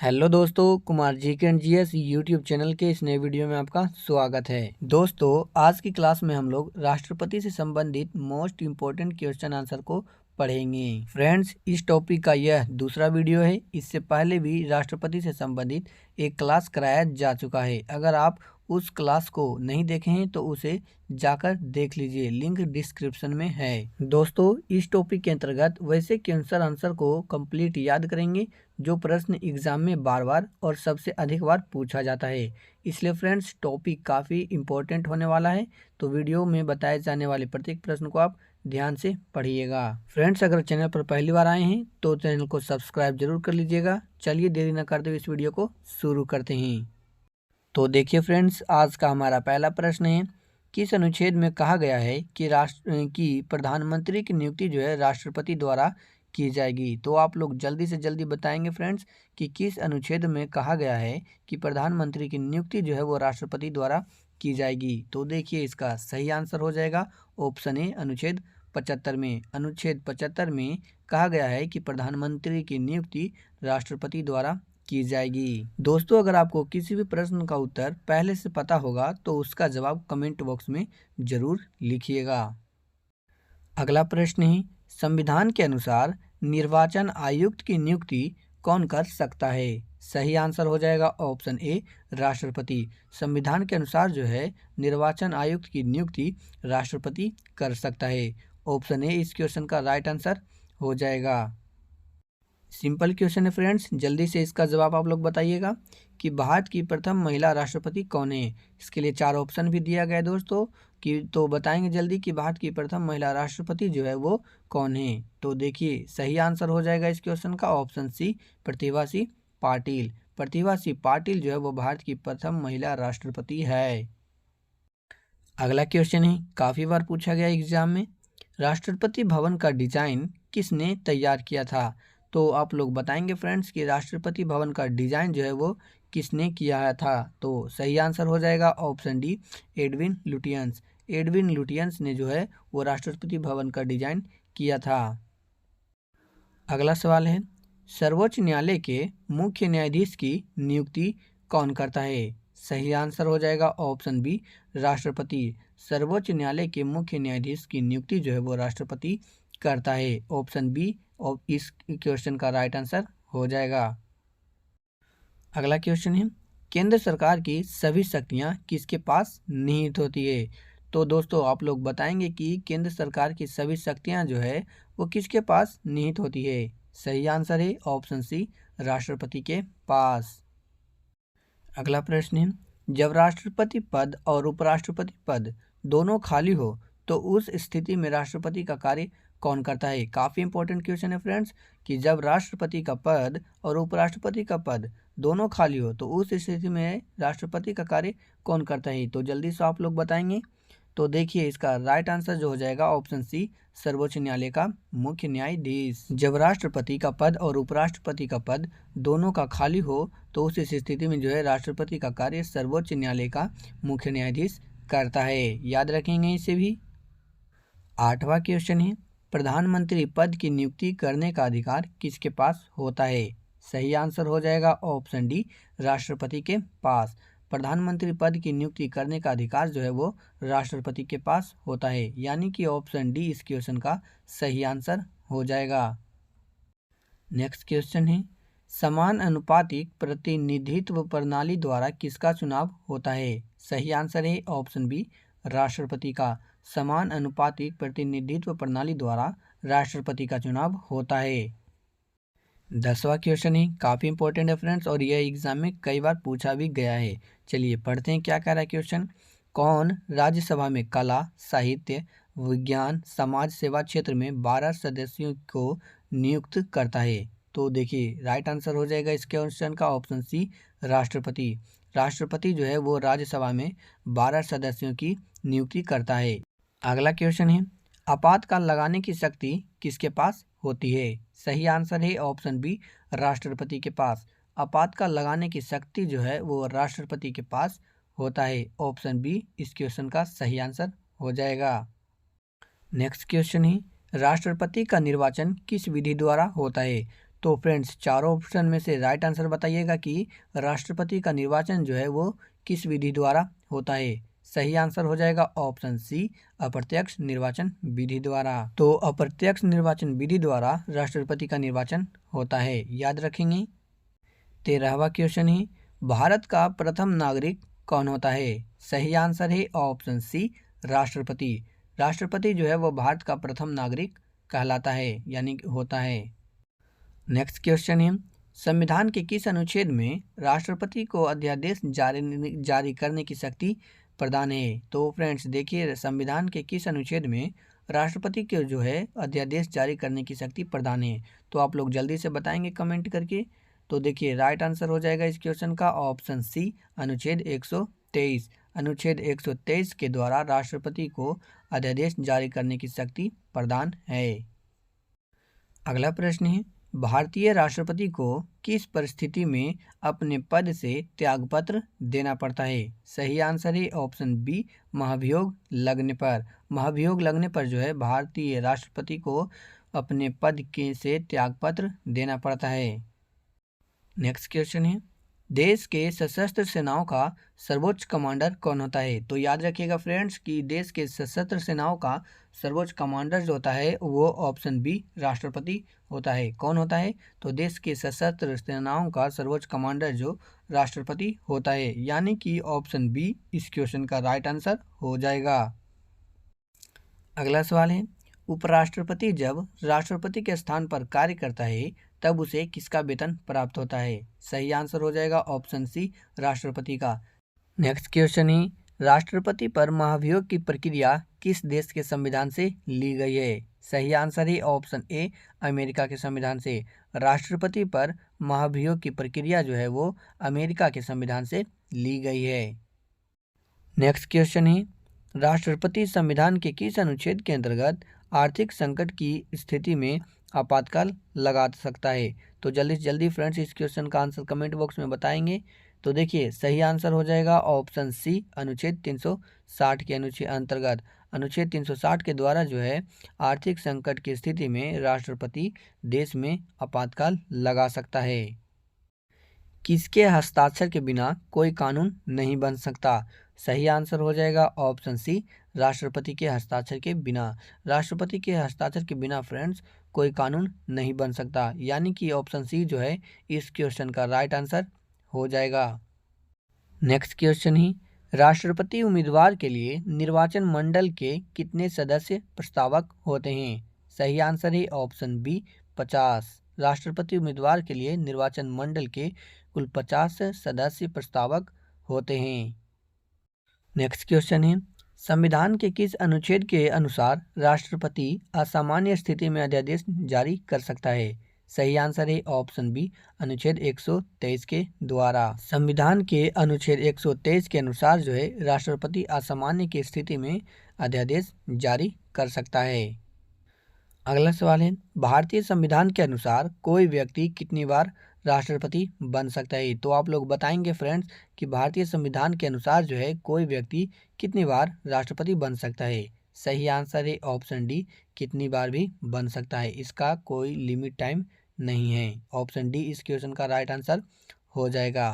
Hello दोस्तों, कुमार जी के GS YouTube channel के इस नए वीडियो में आपका स्वागत है। दोस्तों, आज की क्लास में हम लोग राष्ट्रपति से संबंधित मोस्ट इम्पोर्टेंट क्वेश्चन आंसर को पढ़ेंगे। फ्रेंड्स, इस टॉपिक का यह दूसरा वीडियो है। इससे पहले भी राष्ट्रपति से संबंधित एक क्लास कराया जा चुका है। अगर आप उस क्लास को नहीं देखे हैं तो उसे जाकर देख लीजिए, लिंक डिस्क्रिप्शन में है। दोस्तों, इस टॉपिक के अंतर्गत वैसे क्वेश्चन आंसर को कंप्लीट याद करेंगे जो प्रश्न एग्जाम में बार बार और सबसे अधिक बार पूछा जाता है। इसलिए फ्रेंड्स, टॉपिक काफ़ी इम्पोर्टेंट होने वाला है, तो वीडियो में बताए जाने वाले प्रत्येक प्रश्न को आप ध्यान से पढ़िएगा। फ्रेंड्स, अगर चैनल पर पहली बार आए हैं तो चैनल को सब्सक्राइब जरूर कर लीजिएगा। चलिए देरी न करते हुए इस वीडियो को शुरू करते हैं। तो देखिए फ्रेंड्स, आज का हमारा पहला प्रश्न है, किस अनुच्छेद में कहा गया है कि प्रधानमंत्री की नियुक्ति जो है राष्ट्रपति द्वारा की जाएगी। तो आप लोग जल्दी से जल्दी बताएंगे फ्रेंड्स कि किस अनुच्छेद में कहा गया है कि प्रधानमंत्री की नियुक्ति जो है वो राष्ट्रपति द्वारा की जाएगी। तो देखिए, इसका सही आंसर हो जाएगा ऑप्शन ए, अनुच्छेद 75 में। अनुच्छेद 75 में कहा गया है कि प्रधानमंत्री की नियुक्ति राष्ट्रपति द्वारा की जाएगी। दोस्तों, अगर आपको किसी भी प्रश्न का उत्तर पहले से पता होगा तो उसका जवाब कमेंट बॉक्स में जरूर लिखिएगा। अगला प्रश्न है, संविधान के अनुसार निर्वाचन आयुक्त की नियुक्ति कौन कर सकता है। सही आंसर हो जाएगा ऑप्शन ए, राष्ट्रपति। संविधान के अनुसार जो है निर्वाचन आयुक्त की नियुक्ति राष्ट्रपति कर सकता है। ऑप्शन ए इस क्वेश्चन का राइट आंसर हो जाएगा। सिंपल क्वेश्चन है फ्रेंड्स, जल्दी से इसका जवाब आप लोग बताइएगा कि भारत की प्रथम महिला राष्ट्रपति कौन है। इसके लिए 4 ऑप्शन भी दिया गया है दोस्तों कि तो बताएंगे जल्दी कि भारत की प्रथम महिला राष्ट्रपति जो है वो कौन है। तो देखिए, सही आंसर हो जाएगा इस क्वेश्चन का ऑप्शन सी, प्रतिभा सिंह पाटिल। प्रतिभा सिंह पाटिल जो है वो भारत की प्रथम महिला राष्ट्रपति है। अगला क्वेश्चन है, काफ़ी बार पूछा गया एग्जाम में, राष्ट्रपति भवन का डिजाइन किसने तैयार किया था। तो आप लोग बताएंगे फ्रेंड्स कि राष्ट्रपति भवन का डिजाइन जो है वो किसने किया था। तो सही आंसर हो जाएगा option D, Edwin Lutyens. Edwin Lutyens ने जो है वो राष्ट्रपति भवन का डिजाइन किया था। अगला सवाल है, सर्वोच्च न्यायालय के मुख्य न्यायाधीश की नियुक्ति कौन करता है। सही आंसर हो जाएगा ऑप्शन बी, राष्ट्रपति। सर्वोच्च न्यायालय के मुख्य न्यायाधीश की नियुक्ति जो है वो राष्ट्रपति करता है। ऑप्शन बी और इस क्वेश्चन का राइट आंसर हो जाएगा। अगला क्वेश्चन है, केंद्र सरकार की सभी शक्तियां किसके पास निहित होती है। तो दोस्तों, आप लोग बताएंगे कि केंद्र सरकार की सभी शक्तियां जो है वो किसके पास निहित होती है। सही आंसर है ऑप्शन सी, राष्ट्रपति के पास। अगला प्रश्न है, जब राष्ट्रपति पद और उपराष्ट्रपति पद दोनों खाली हो तो उस स्थिति में राष्ट्रपति का कार्य कौन करता है। काफ़ी इंपॉर्टेंट क्वेश्चन है फ्रेंड्स कि जब राष्ट्रपति का पद और उपराष्ट्रपति का पद दोनों खाली हो तो उस स्थिति में राष्ट्रपति का कार्य कौन करता है। तो जल्दी से आप लोग बताएंगे। तो देखिए, इसका राइट आंसर जो हो जाएगा ऑप्शन सी, सर्वोच्च न्यायालय का मुख्य न्यायाधीश। जब राष्ट्रपति का पद और उपराष्ट्रपति का पद दोनों का खाली हो तो उस स्थिति में जो है राष्ट्रपति का कार्य सर्वोच्च न्यायालय का मुख्य न्यायाधीश करता है। याद रखेंगे इसे भी। 8वां क्वेश्चन है, प्रधानमंत्री पद की नियुक्ति करने का अधिकार किसके पास होता है। सही आंसर हो जाएगा ऑप्शन डी, राष्ट्रपति के पास। प्रधानमंत्री पद की नियुक्ति करने का अधिकार जो है वो राष्ट्रपति के पास होता है, यानी कि ऑप्शन डी इस क्वेश्चन का सही आंसर हो जाएगा। नेक्स्ट क्वेश्चन है, समान अनुपातिक प्रतिनिधित्व प्रणाली द्वारा किसका चुनाव होता है। सही आंसर है ऑप्शन बी, राष्ट्रपति का। समान अनुपातिक प्रतिनिधित्व प्रणाली द्वारा राष्ट्रपति का चुनाव होता है। 10वां क्वेश्चन है, काफ़ी इंपॉर्टेंट है फ्रेंड्स और यह एग्जाम में कई बार पूछा भी गया है। चलिए पढ़ते हैं क्या कह रहा है क्वेश्चन। कौन राज्यसभा में कला, साहित्य, विज्ञान, समाज सेवा क्षेत्र में 12 सदस्यों को नियुक्त करता है। तो देखिए, राइट आंसर हो जाएगा इस क्वेश्चन का ऑप्शन सी, राष्ट्रपति। राष्ट्रपति जो है वो राज्यसभा में 12 सदस्यों की नियुक्ति करता है। अगला क्वेश्चन है, आपातकाल लगाने की शक्ति किसके पास होती है। सही आंसर है ऑप्शन बी, राष्ट्रपति के पास। आपातकाल लगाने की शक्ति जो है वो राष्ट्रपति के पास होता है। ऑप्शन बी इस क्वेश्चन का सही आंसर हो जाएगा। नेक्स्ट क्वेश्चन है, राष्ट्रपति का निर्वाचन किस विधि द्वारा होता है। तो फ्रेंड्स चारों ऑप्शन में से राइट आंसर बताइएगा कि राष्ट्रपति का निर्वाचन जो है वो किस विधि द्वारा होता है। सही आंसर हो जाएगा ऑप्शन सी, अप्रत्यक्ष निर्वाचन विधि द्वारा। तो अप्रत्यक्ष निर्वाचन विधि द्वारा राष्ट्रपति का निर्वाचन होता है, याद रखेंगे। 13वां क्वेश्चन है, भारत का प्रथम नागरिक कौन होता है। सही आंसर है ऑप्शन सी, राष्ट्रपति। राष्ट्रपति जो है वो भारत का प्रथम नागरिक कहलाता है, यानी होता है। नेक्स्ट क्वेश्चन है, संविधान के किस अनुच्छेद में राष्ट्रपति को अध्यादेश जारी करने की शक्ति प्रदान है। तो फ्रेंड्स देखिए, संविधान के किस अनुच्छेद में राष्ट्रपति को जो है अध्यादेश जारी करने की शक्ति प्रदान है। तो आप लोग जल्दी से बताएंगे कमेंट करके। तो देखिए राइट आंसर हो जाएगा इस क्वेश्चन का ऑप्शन सी, अनुच्छेद 123। अनुच्छेद 123 के द्वारा राष्ट्रपति को अध्यादेश जारी करने की शक्ति प्रदान है। अगला प्रश्न है, भारतीय राष्ट्रपति को किस परिस्थिति में अपने पद से त्यागपत्र देना पड़ता है। सही आंसर है ऑप्शन बी, महाभियोग लगने पर। महाभियोग लगने पर जो है भारतीय राष्ट्रपति को अपने पद के से त्यागपत्र देना पड़ता है। नेक्स्ट क्वेश्चन है, देश के सशस्त्र सेनाओं का सर्वोच्च कमांडर कौन होता है। तो याद रखिएगा फ्रेंड्स कि देश के सशस्त्र सेनाओं का सर्वोच्च कमांडर जो होता है वो ऑप्शन बी, राष्ट्रपति होता है। कौन होता है, तो देश के सशस्त्र सेनाओं का सर्वोच्च कमांडर जो राष्ट्रपति होता है, यानी कि ऑप्शन बी इस क्वेश्चन का राइट आंसर हो जाएगा। अगला सवाल है, उपराष्ट्रपति जब राष्ट्रपति के स्थान पर कार्य करता है तब उसे किसका वेतन प्राप्त होता है। सही आंसर हो जाएगा ऑप्शन सी, राष्ट्रपति का। नेक्स्ट क्वेश्चन है, राष्ट्रपति पर महाभियोग की प्रक्रिया किस देश के संविधान से ली गई है। सही आंसर है ऑप्शन ए, अमेरिका के संविधान से। राष्ट्रपति पर महाभियोग की प्रक्रिया जो है वो अमेरिका के संविधान से ली गई है। नेक्स्ट क्वेश्चन है, राष्ट्रपति संविधान के किस अनुच्छेद के अंतर्गत आर्थिक संकट की स्थिति में आपातकाल लगा सकता है। तो जल्दी से जल्दी फ्रेंड्स इस क्वेश्चन का आंसर कमेंट बॉक्स में बताएंगे। तो देखिए सही आंसर हो जाएगा ऑप्शन सी, अनुच्छेद 360 के अंतर्गत। अनुच्छेद 360 के द्वारा जो है आर्थिक संकट की स्थिति में राष्ट्रपति देश में आपातकाल लगा सकता है। किसके हस्ताक्षर के बिना कोई कानून नहीं बन सकता। सही आंसर हो जाएगा ऑप्शन सी, राष्ट्रपति के हस्ताक्षर के बिना। राष्ट्रपति के हस्ताक्षर के बिना फ्रेंड्स कोई कानून नहीं बन सकता, यानी कि ऑप्शन सी जो है इस क्वेश्चन का राइट आंसर हो जाएगा। नेक्स्ट क्वेश्चन ही, राष्ट्रपति उम्मीदवार के लिए निर्वाचन मंडल के कितने सदस्य प्रस्तावक होते हैं। सही आंसर है ऑप्शन बी, 50। राष्ट्रपति उम्मीदवार के लिए निर्वाचन मंडल के कुल 50 सदस्य प्रस्तावक होते हैं। नेक्स्ट क्वेश्चन है, संविधान के किस अनुच्छेद के अनुसार राष्ट्रपति असामान्य स्थिति में अध्यादेश जारी कर सकता है। सही आंसर है ऑप्शन बी, अनुच्छेद 123 के द्वारा। संविधान के अनुच्छेद 123 के अनुसार जो है राष्ट्रपति असामान्य की स्थिति में अध्यादेश जारी कर सकता है। अगला सवाल है, भारतीय संविधान के अनुसार कोई व्यक्ति कितनी बार राष्ट्रपति बन सकता है। तो आप लोग बताएंगे फ्रेंड्स कि भारतीय संविधान के अनुसार जो है कोई व्यक्ति कितनी बार राष्ट्रपति बन सकता है। सही आंसर है ऑप्शन डी, कितनी बार भी बन सकता है, इसका कोई लिमिट टाइम नहीं है। ऑप्शन डी इस क्वेश्चन का राइट आंसर हो जाएगा।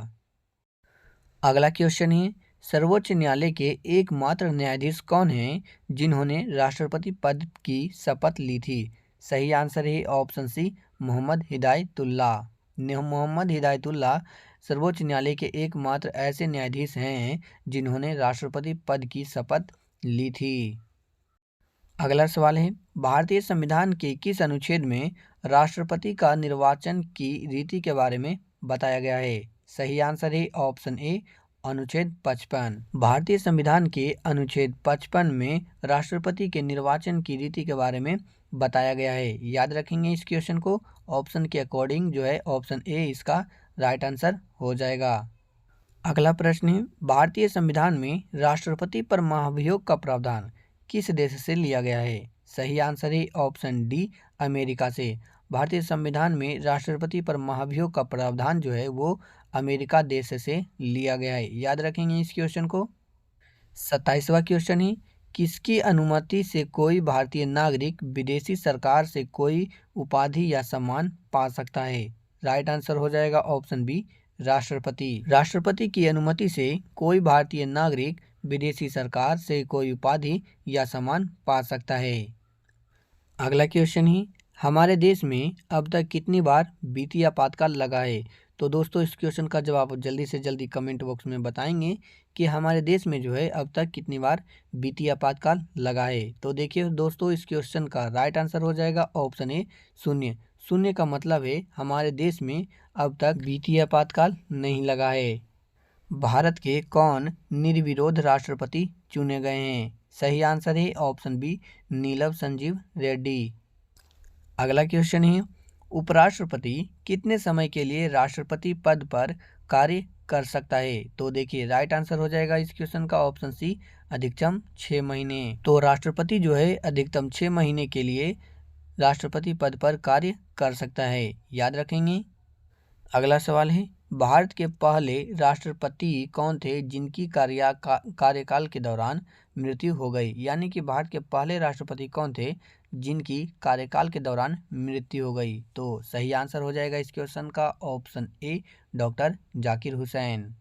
अगला क्वेश्चन है, सर्वोच्च न्यायालय के एकमात्र न्यायाधीश कौन हैं जिन्होंने राष्ट्रपति पद की शपथ ली थी। सही आंसर है ऑप्शन सी, मोहम्मद हिदायतुल्ला। मोहम्मद हिदायतुल्ला सर्वोच्च न्यायालय के एकमात्र ऐसे न्यायाधीश हैं जिन्होंने राष्ट्रपति पद की शपथ ली थी। अगला सवाल है, भारतीय संविधान के किस अनुच्छेद में राष्ट्रपति का निर्वाचन की रीति के बारे में बताया गया है। सही आंसर है ऑप्शन ए, अनुच्छेद 55। भारतीय संविधान के अनुच्छेद 55 में राष्ट्रपति के निर्वाचन की रीति के बारे में बताया गया है। याद रखेंगे इस क्वेश्चन को, ऑप्शन के अकॉर्डिंग जो है ऑप्शन ए इसका राइट आंसर हो जाएगा। अगला प्रश्न है, भारतीय संविधान में राष्ट्रपति पर महाभियोग का प्रावधान किस देश से लिया गया है। सही आंसर है ऑप्शन डी, अमेरिका से। भारतीय संविधान में राष्ट्रपति पर महाभियोग का प्रावधान जो है वो अमेरिका देश से लिया गया है। याद रखेंगे इस क्वेश्चन को। 27वां क्वेश्चन है, किसकी अनुमति से कोई भारतीय नागरिक विदेशी सरकार से कोई उपाधि या सम्मान पा सकता है? राइट आंसर हो जाएगा ऑप्शन बी, राष्ट्रपति। राष्ट्रपति की अनुमति से कोई भारतीय नागरिक विदेशी सरकार से कोई उपाधि या सम्मान पा सकता है। अगला क्वेश्चन ही, हमारे देश में अब तक कितनी बार वित्तीय आपातकाल लगा है? तो दोस्तों इस क्वेश्चन का जवाब जल्दी से जल्दी कमेंट बॉक्स में बताएंगे कि हमारे देश में जो है अब तक कितनी बार वित्तीय आपातकाल लगा है। तो देखिए दोस्तों इस क्वेश्चन का राइट आंसर हो जाएगा ऑप्शन ए, शून्य। शून्य का मतलब है हमारे देश में अब तक वित्तीय आपातकाल नहीं लगा है। भारत के कौन निर्विरोध राष्ट्रपति चुने गए हैं? सही आंसर है ऑप्शन बी, नीलम संजीव रेड्डी। अगला क्वेश्चन है, उपराष्ट्रपति कितने समय के लिए राष्ट्रपति पद पर कार्य कर सकता है? तो देखिए राइट आंसर हो जाएगा इस क्वेश्चन का ऑप्शन सी, अधिकतम 6 महीने। तो राष्ट्रपति जो है अधिकतम 6 महीने के लिए राष्ट्रपति पद पर कार्य कर सकता है, याद रखेंगे। अगला सवाल है, भारत के पहले राष्ट्रपति कौन थे जिनकी कार्यकाल के दौरान मृत्यु हो गई? यानी कि भारत के पहले राष्ट्रपति कौन थे जिनकी कार्यकाल के दौरान मृत्यु हो गई? तो सही आंसर हो जाएगा इस क्वेश्चन का option A, doctor Zakir Hussain.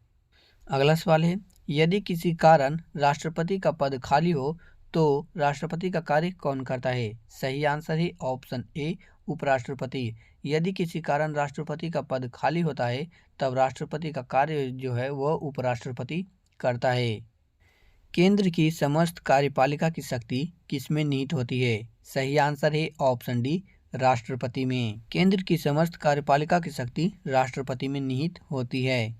अगला सवाल है, यदि किसी कारण राष्ट्रपति का पद खाली हो तो राष्ट्रपति का कार्य कौन करता है? सही आंसर है ऑप्शन ए, उपराष्ट्रपति। यदि किसी कारण राष्ट्रपति का पद खाली होता है तब राष्ट्रपति का कार्य जो है वह उपराष्ट्रपति करता है। केंद्र की समस्त कार्यपालिका की शक्ति किसमें निहित होती है? सही आंसर है ऑप्शन डी, राष्ट्रपति में। केंद्र की समस्त कार्यपालिका की शक्ति राष्ट्रपति में निहित होती है।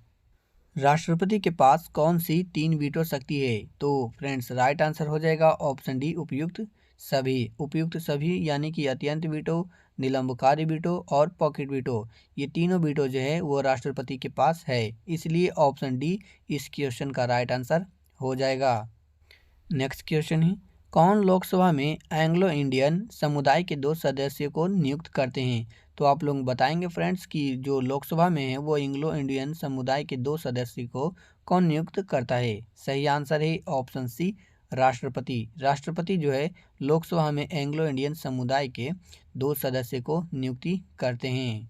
राष्ट्रपति के पास कौन सी 3 वीटो शक्ति है? तो फ्रेंड्स राइट आंसर हो जाएगा ऑप्शन डी, उपयुक्त सभी। उपयुक्त सभी यानी कि अत्यंत वीटो, निलंबकारी वीटो और पॉकेट वीटो, ये तीनों वीटो जो है वो राष्ट्रपति के पास है, इसलिए ऑप्शन डी इस क्वेश्चन का राइट आंसर हो जाएगा। नेक्स्ट क्वेश्चन है, कौन लोकसभा में एंग्लो इंडियन समुदाय के 2 सदस्यों को नियुक्त करते हैं? तो आप लोग बताएंगे फ्रेंड्स कि जो लोकसभा में है वो एंग्लो इंडियन समुदाय के 2 सदस्य को कौन नियुक्त करता है? सही आंसर है ऑप्शन सी, राष्ट्रपति। राष्ट्रपति जो है लोकसभा में एंग्लो इंडियन समुदाय के 2 सदस्य को नियुक्ति करते हैं।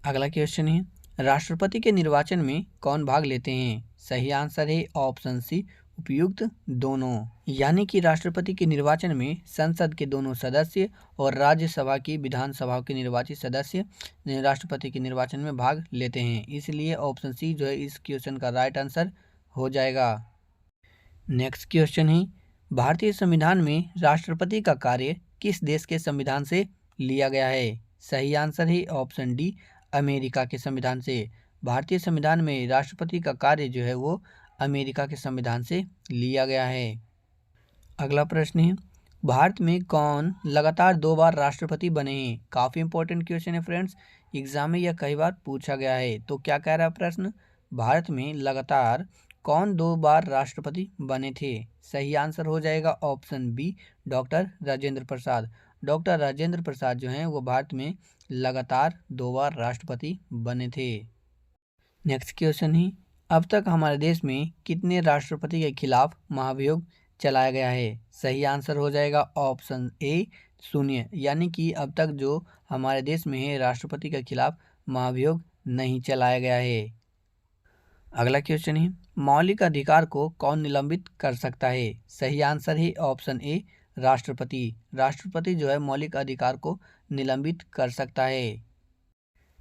अगला क्वेश्चन है, राष्ट्रपति के निर्वाचन में कौन भाग लेते हैं? सही आंसर है ऑप्शन सी, उपयुक्त दोनों। यानी कि राष्ट्रपति के निर्वाचन में संसद के दोनों सदस्य और राज्यसभा की विधानसभा के निर्वाचित सदस्य राष्ट्रपति के निर्वाचन में भाग लेते हैं, इसलिए ऑप्शन सी जो है इस क्वेश्चन का राइट आंसर हो जाएगा। नेक्स्ट क्वेश्चन है, भारतीय संविधान में राष्ट्रपति का कार्य किस देश के संविधान से लिया गया है? सही आंसर है ऑप्शन डी, अमेरिका के संविधान से। भारतीय संविधान में राष्ट्रपति का कार्य जो है वो अमेरिका के संविधान से लिया गया है। अगला प्रश्न है, भारत में कौन लगातार 2 बार राष्ट्रपति बने हैं? काफ़ी इंपॉर्टेंट क्वेश्चन है फ्रेंड्स, एग्जाम में यह कई बार पूछा गया है। तो क्या कह रहा है प्रश्न, भारत में लगातार कौन 2 बार राष्ट्रपति बने थे? सही आंसर हो जाएगा option B, doctor Rajendra Prasad. Doctor Rajendra Prasad जो हैं वो भारत में लगातार 2 बार राष्ट्रपति बने थे। नेक्स्ट क्वेश्चन है, अब तक हमारे देश में कितने राष्ट्रपति के खिलाफ महाभियोग चलाया गया है? सही आंसर हो जाएगा ऑप्शन ए, शून्य। यानी कि अब तक जो हमारे देश में है राष्ट्रपति के खिलाफ महाभियोग नहीं चलाया गया है। अगला क्वेश्चन है, मौलिक अधिकार को कौन निलंबित कर सकता है? सही आंसर है ऑप्शन ए, राष्ट्रपति। राष्ट्रपति जो है मौलिक अधिकार को निलंबित कर सकता है।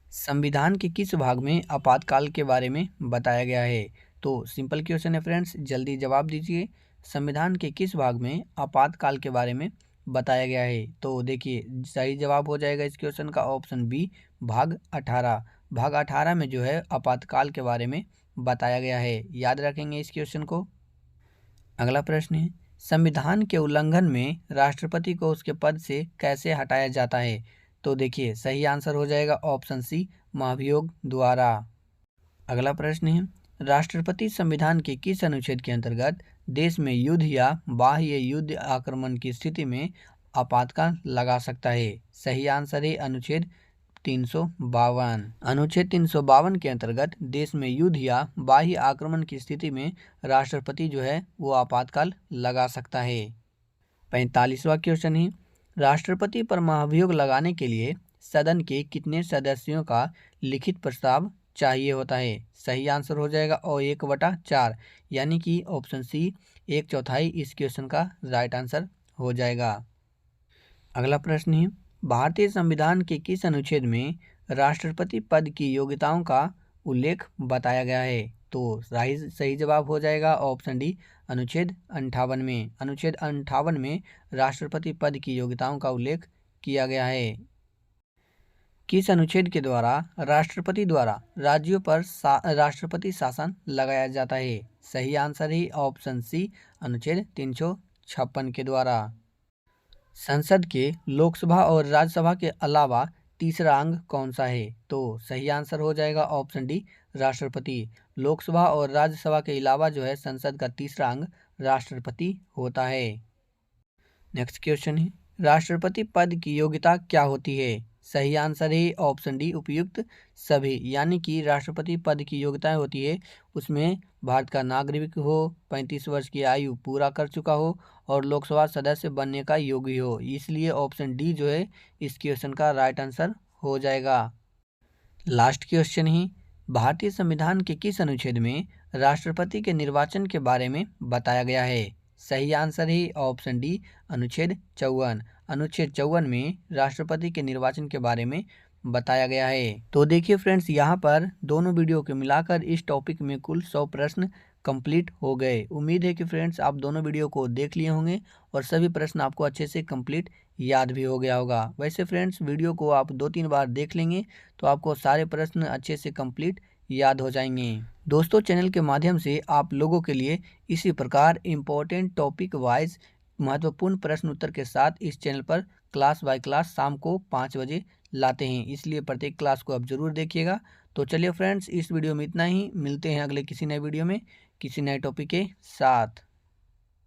संविधान के किस भाग में आपातकाल के बारे में बताया गया है? तो सिंपल क्वेश्चन है फ्रेंड्स, जल्दी जवाब दीजिए। संविधान के किस भाग में आपातकाल के बारे में बताया गया है? तो देखिए सही जवाब हो जाएगा इस क्वेश्चन का ऑप्शन बी, भाग 18। भाग 18 में जो है आपातकाल के बारे में बताया गया है, याद रखेंगे इस क्वेश्चन को। अगला प्रश्न है, संविधान के उल्लंघन में राष्ट्रपति को उसके पद से कैसे हटाया जाता है? तो देखिए सही आंसर हो जाएगा ऑप्शन सी, महाभियोग द्वारा। अगला प्रश्न है, राष्ट्रपति संविधान के किस अनुच्छेद के अंतर्गत देश में युद्ध या बाह्य युद्ध आक्रमण की स्थिति में आपातकाल लगा सकता है? सही आंसर है अनुच्छेद 352। अनुच्छेद 352 के अंतर्गत देश में युद्ध या बाह्य आक्रमण की स्थिति में राष्ट्रपति जो है वो आपातकाल लगा सकता है। 45वां क्वेश्चन है, राष्ट्रपति पर महाभियोग लगाने के लिए सदन के कितने सदस्यों का लिखित प्रस्ताव चाहिए होता है? सही आंसर हो जाएगा और 1/4 यानी कि ऑप्शन सी 1/4 इस क्वेश्चन का राइट आंसर हो जाएगा। अगला प्रश्न है, भारतीय संविधान के किस अनुच्छेद में राष्ट्रपति पद की योग्यताओं का उल्लेख बताया गया है? तो सही जवाब हो जाएगा ऑप्शन डी अनुच्छेद 58 में। अनुच्छेद 58 में राष्ट्रपति पद की योग्यताओं का उल्लेख किया गया है। किस अनुच्छेद के द्वारा राष्ट्रपति द्वारा राज्यों पर राष्ट्रपति शासन लगाया जाता है? सही आंसर है ऑप्शन सी अनुच्छेद 356 के द्वारा। संसद के लोकसभा और राज्यसभा के अलावा तीसरा अंग कौन सा है? तो सही आंसर हो जाएगा ऑप्शन डी राष्ट्रपति। लोकसभा और राज्यसभा के अलावा जो है संसद का तीसरा अंग राष्ट्रपति होता है। नेक्स्ट क्वेश्चन है, राष्ट्रपति पद की योग्यता क्या होती है? सही आंसर है ऑप्शन डी उपयुक्त सभी, यानी कि राष्ट्रपति पद की योग्यताएं होती है उसमें भारत का नागरिक हो, 35 वर्ष की आयु पूरा कर चुका हो और लोकसभा सदस्य बनने का योग्य हो। इसलिए ऑप्शन डी जो है इस क्वेश्चन का राइट आंसर हो जाएगा। लास्ट क्वेश्चन ही, भारतीय संविधान के किस अनुच्छेद में राष्ट्रपति के निर्वाचन के बारे में बताया गया है? सही आंसर है ऑप्शन डी अनुच्छेद 54। अनुच्छेद 54 में राष्ट्रपति के निर्वाचन के बारे में बताया गया है। तो देखिए फ्रेंड्स, यहाँ पर दोनों वीडियो के मिलाकर इस टॉपिक में कुल 100 प्रश्न कंप्लीट हो गए। उम्मीद है कि फ्रेंड्स आप दोनों वीडियो को देख लिए होंगे और सभी प्रश्न आपको अच्छे से कंप्लीट याद भी हो गया होगा। वैसे फ्रेंड्स वीडियो को आप 2-3 बार देख लेंगे तो आपको सारे प्रश्न अच्छे से कंप्लीट याद हो जाएंगे। दोस्तों, चैनल के माध्यम से आप लोगों के लिए इसी प्रकार इम्पोर्टेंट टॉपिक वाइज महत्वपूर्ण प्रश्न उत्तर के साथ इस चैनल पर क्लास बाय क्लास शाम को 5 बजे लाते हैं, इसलिए प्रत्येक क्लास को आप जरूर देखिएगा। तो चलिए फ्रेंड्स, इस वीडियो में इतना ही। मिलते हैं अगले किसी नए वीडियो में किसी नए टॉपिक के साथ।